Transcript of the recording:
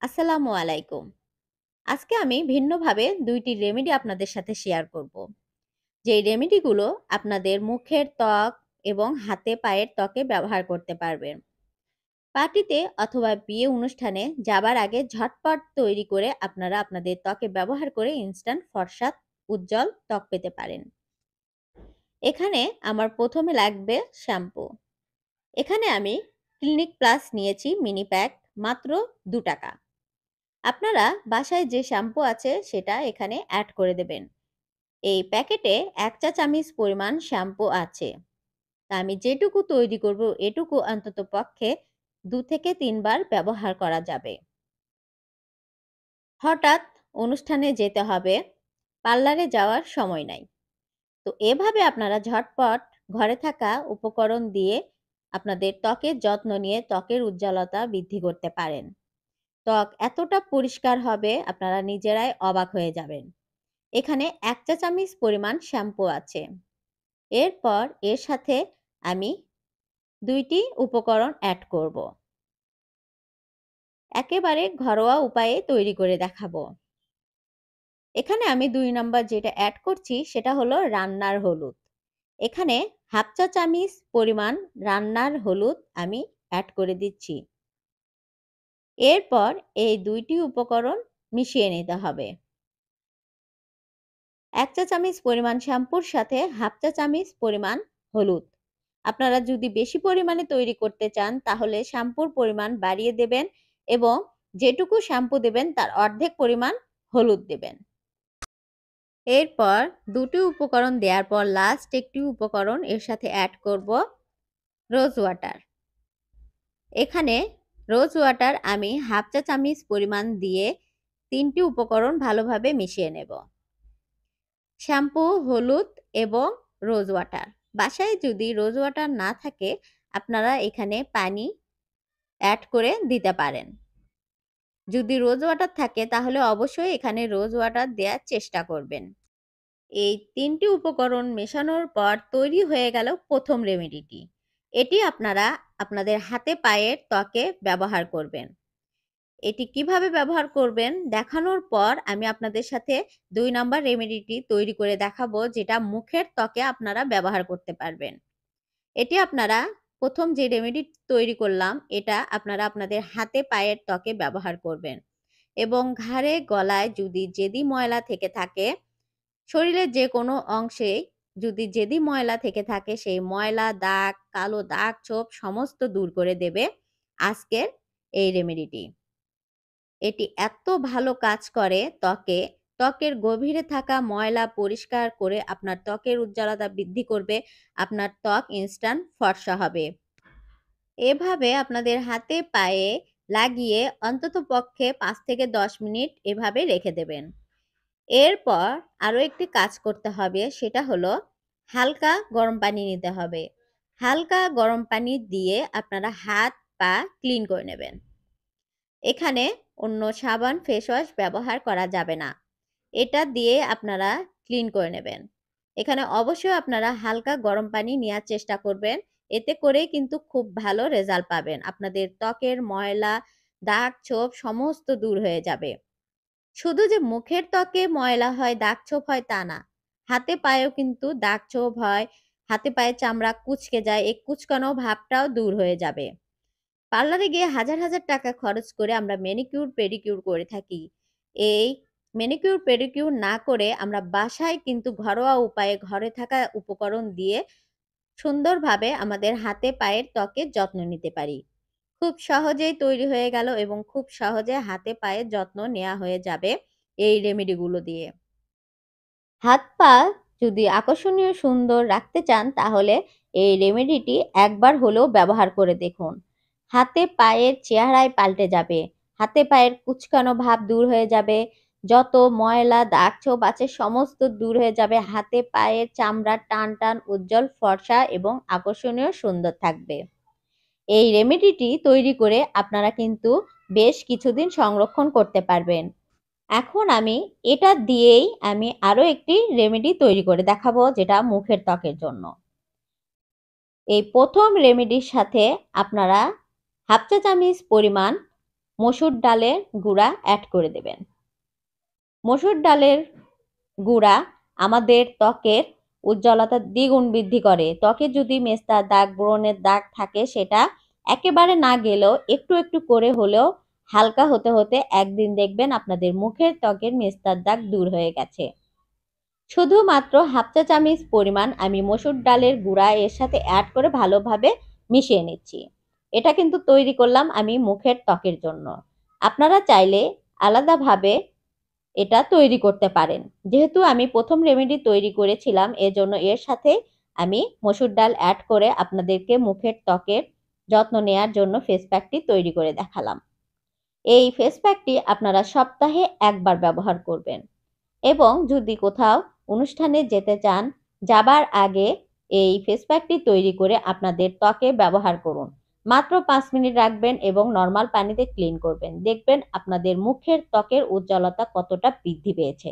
আসসালামু আলাইকুম। আজকে আমি ভিন্নভাবে ২ টি রেমেডি আপনাদের সাথে শেয়ার করব। যেই রেমেডিগুলো আপনাদের মুখের ত্বক এবং হাতে পায়ের ত্বকে ব্যবহার করতে পারবেন। পার্টিতে অথবা বিয়ে অনুষ্ঠানে যাবার আগে ঝটপট তৈরি করে আপনারা আপনাদের ত্বকে ব্যবহার করে ইনস্ট্যান্ট ফর্সা উজ্জ্বল ত্বক পেতে পারেন। এখানে আমার প্রথমে লাগবে শ্যাম্পু। এখানে আমি ক্লিনিক প্লাস নিয়েছি মিনি প্যাক মাত্র ৳২। আপনারা বাসায় যে শ্যাম্পু আছে সেটা এখানে অ্যাড করে দেবেন। এই প্যাকেটে ১ চা চামচ পরিমাণ শ্যাম্পু আছে। তা আমি যেটুকু তৈরি করব এটুকু অন্তত পক্ষে ২ থেকে ৩ বার ব্যবহার করা যাবে। হঠাৎ অনুষ্ঠানে যেতে হবে, পার্লারে যাওয়ার সময় নাই। তো এভাবে আপনারা ঝটপট ঘরে থাকা উপকরণ দিয়ে আপনাদের ত্বকের যত্ন নিয়ে ত্বকের উজ্জ্বলতা বৃদ্ধি করতে পারেন। ত্বক এতটা পরিষ্কার হবে আপনারা নিজেরাই অবাক হয়ে যাবেন। এখানে ১ চা চামচ পরিমাণ শ্যাম্পু আছে। এরপর এর সাথে আমি ২ টি উপকরণ অ্যাড করব। একেবারে ঘরোয়া উপায়ে তৈরি করে দেখাবো। এখানে আমি ২ নাম্বার যেটা অ্যাড করছি সেটা হলো রান্নার হলুদ। এখানে ১/২ চা চামচ পরিমাণ রান্নার হলুদ আমি অ্যাড করে দিচ্ছি। এরপর এই ২ টি উপকরণ মিশিয়ে নিতে হবে। ১ চা চামচ পরিমাণ শ্যাম্পুর সাথে ১/২ চা চামচ পরিমাণ হলুদ। আপনারা যদি বেশি পরিমাণে তৈরি করতে চান তাহলে শ্যাম্পুর পরিমাণ বাড়িয়ে দেবেন এবং যেটুকু শ্যাম্পু দেবেন তার অর্ধেক পরিমাণ হলুদ দেবেন। এরপর ২ টি উপকরণ দেওয়ার পর লাস্ট একটি উপকরণ এর সাথে অ্যাড করব রোজ ওয়াটার। এখানে রোজ ওয়াটার আমি ১/২ চা চামচ পরিমাণ দিয়ে ৩ টি উপকরণ ভালোভাবে মিশিয়ে নেব। শ্যাম্পু, হলুদ এবং রোজ ওয়াটার। বাসায় যদি রোজ ওয়াটার না থাকে আপনারা এখানে পানি অ্যাড করে দিতে পারেন। যদি রোজ ওয়াটার থাকে তাহলে অবশ্যই এখানে রোজ ওয়াটার দেওয়ার চেষ্টা করবেন। এই ৩ টি উপকরণ মেশানোর পর তৈরি হয়ে গেল প্রথম রেমেডিটি। এটি আপনারা আপনাদের হাতে পায়ের ত্বকে ব্যবহার করবেন। এটি কিভাবে ব্যবহার করবেন দেখানোর পর আমি আপনাদের সাথে ২ নাম্বার রেমেডিটি তৈরি করে দেখাবো যেটা মুখের ত্বকে আপনারা ব্যবহার করতে পারবেন। এটি আপনারা প্রথম যে রেমেডি তৈরি করলাম এটা আপনারা আপনাদের হাতে পায়ের ত্বকে ব্যবহার করবেন এবং ঘাড়ে গলায় যদি জেদি ময়লা থেকে থাকে শরীরের যে কোনো অংশে যদি জেদি ময়লা থেকে থাকে সেই ময়লা দাগ কালো দাগ ছোপ সমস্ত দূর করে দেবে আজকের এই রেমেডিটি। এটি এত ভালো কাজ করে ত্বকের গভীরে থাকা ময়লা পরিষ্কার করে আপনার ত্বকের উজ্জ্বলতা বৃদ্ধি করবে, আপনার ত্বক ইনস্ট্যান্ট ফর্সা হবে। এভাবে আপনাদের হাতে পায়ে লাগিয়ে অন্ততপক্ষে ৫ থেকে ১০ মিনিট এভাবে রেখে দেবেন। এরপর আরও একটি কাজ করতে হবে সেটা হলো হালকা গরম পানি নিতে হবে। হালকা গরম পানি দিয়ে আপনারা হাত পা ক্লিন করে নেবেন। এখানে অন্য সাবান ফেস ওয়াশ ব্যবহার করা যাবে না। এটা দিয়ে আপনারা ক্লিন করে নেবেন। এখানে অবশ্যই আপনারা হালকা গরম পানি নেওয়ার চেষ্টা করবেন। এতে করে কিন্তু খুব ভালো রেজাল্ট পাবেন। আপনাদের ত্বকের ময়লা, দাগ ছোপ সমস্ত দূর হয়ে যাবে। শুধু যে মুখের ত্বকে ময়লা হয়, দাগ ছোপ হয় তা না। হাতে পায়েও কিন্তু দাগ ছোপ হয়, হাতে পায়ের চামড়া কুঁচকে যায়। এই কুঁচকানো ভাবটাও দূর হয়ে যাবে। পার্লারে গিয়ে হাজার হাজার টাকা খরচ করে আমরা ম্যানিকিউর পেডিকিউর করে থাকি। এই ম্যানিকিউর পেডিকিউর না করে আমরা বাসায় কিন্তু ঘরোয়া উপায়ে ঘরে থাকা উপকরণ দিয়ে সুন্দরভাবে আমাদের হাতে পায়ের ত্বকের যত্ন নিতে পারি। খুব সহজেই তৈরি হয়ে গেল এবং খুব সহজে হাতে পায়ের যত্ন নেওয়া হয়ে যাবে এই রেমেডিগুলো দিয়ে। হাত পা যদি আকর্ষণীয় সুন্দর রাখতে চান তাহলে এই রেমেডিটি একবার হলেও ব্যবহার করে দেখুন। হাতে পায়ের চেহারায় পাল্টে যাবে। হাতে পায়ের কুঁচকানো ভাব দূর হয়ে যাবে। যত ময়লা দাগ ছোপ আছে সমস্ত দূর হয়ে যাবে। হাতে পায়ের চামড়া টান টান উজ্জ্বল ফর্সা এবং আকর্ষণীয় সুন্দর থাকবে। এই রেমেডিটি তৈরি করে আপনারা কিন্তু বেশ কিছুদিন সংরক্ষণ করতে পারবেন। এখন আমি এটা দিয়েই আমি আরো একটি রেমেডি তৈরি করে দেখাবো যেটা মুখের ত্বকের জন্য। এই প্রথম রেমেডির সাথে আপনারা ১/২ চা চামচ পরিমাণ মসুর ডালের গুঁড়া অ্যাড করে দেবেন। মসুর ডালের গুঁড়া আমাদের ত্বকের উজ্জ্বলতা দ্বিগুণ বৃদ্ধি করে। ত্বকে যদি মেস্তার দাগ, ব্রণের দাগ থাকে সেটা একেবারে না গেলেও একটু একটু করে হলেও হালকা হতে হতে একদিন দেখবেন আপনাদের মুখের ত্বকের মেস্তার দাগ দূর হয়ে গেছে। শুধুমাত্র হাফ চা চামচ পরিমাণ আমি মসুর ডালের গুঁড়া এর সাথে অ্যাড করে ভালোভাবে মিশিয়ে নিচ্ছি। এটা কিন্তু তৈরি করলাম আমি মুখের ত্বকের জন্য। আপনারা চাইলে আলাদাভাবে এটা তৈরি করতে পারেন। যেহেতু আমি প্রথম রেমেডি তৈরি করেছিলাম এজন্য এর সাথে আমি মসুর ডাল অ্যাড করে আপনাদেরকে মুখের ত্বকের যত্ন নেয়ার জন্য ফেস প্যাকটি তৈরি করে দেখালাম। এই ফেস প্যাকটি আপনারা সপ্তাহে একবার ব্যবহার করবেন এবং যদি কোথাও অনুষ্ঠানে যেতে চান, যাবার আগে এই ফেস প্যাকটি তৈরি করে আপনাদের ত্বকে ব্যবহার করুন। মাত্র 5 মিনিট রাখবেন এবং নরমাল পানিতে ক্লিন করবেন। দেখবেন আপনাদের মুখের ত্বকের উজ্জ্বলতা কতটা বৃদ্ধি পেয়েছে।